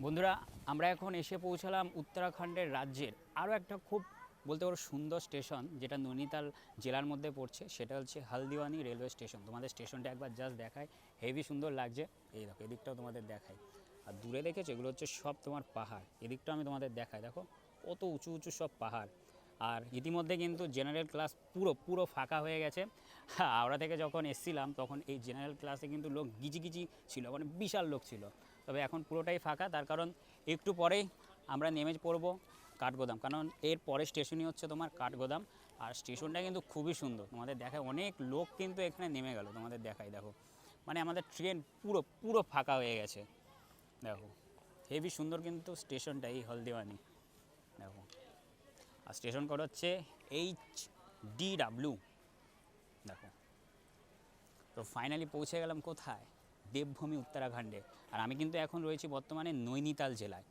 বন্ধুরা, আমরা এখন এসে পৌঁছালাম উত্তরাখণ্ডের রাজ্যের আরও একটা খুব বলতে পারো সুন্দর স্টেশন, যেটা নৈনিতাল জেলার মধ্যে পড়ছে। সেটা হচ্ছে হলদিওয়ানি রেলওয়ে স্টেশন। তোমাদের স্টেশনটা একবার জাস্ট দেখায়, হেভি সুন্দর লাগছে। এই দেখো, এদিকটাও তোমাদের দেখায়। আর দূরে দেখেছো, এগুলো হচ্ছে সব তোমার পাহাড়। এদিকটাও আমি তোমাদের দেখাই, দেখো কত উঁচু উঁচু সব পাহাড়। আর ইতিমধ্যে কিন্তু জেনারেল ক্লাস পুরো পুরো ফাঁকা হয়ে গেছে। হাওড়া থেকে যখন এসছিলাম তখন এই জেনারেল ক্লাসে কিন্তু লোক গিজি ছিল, মানে বিশাল লোক ছিল। তবে এখন পুরোটাই ফাঁকা, তার কারণ একটু পরেই আমরা নেমে পড়বো কাঠগোদাম। কারণ এর পরের স্টেশনই হচ্ছে তোমার কাঠগোদাম। আর স্টেশনটা কিন্তু খুবই সুন্দর, তোমাদের দেখায়। অনেক লোক কিন্তু এখানে নেমে গেল, তোমাদের দেখাই। দেখো, মানে আমাদের ট্রেন পুরো পুরো ফাঁকা হয়ে গেছে। দেখো, হেভি সুন্দর কিন্তু স্টেশনটা, এই হলদিওয়ানি। দেখো, আর স্টেশন কোড হচ্ছে HDW। দেখো, তো ফাইনালি পৌঁছে গেলাম কোথায়? দেবভূমি উত্তরাখণ্ডে। আর আমি কিন্তু এখন রয়েছি বর্তমানে নৈনিতাল জেলায়।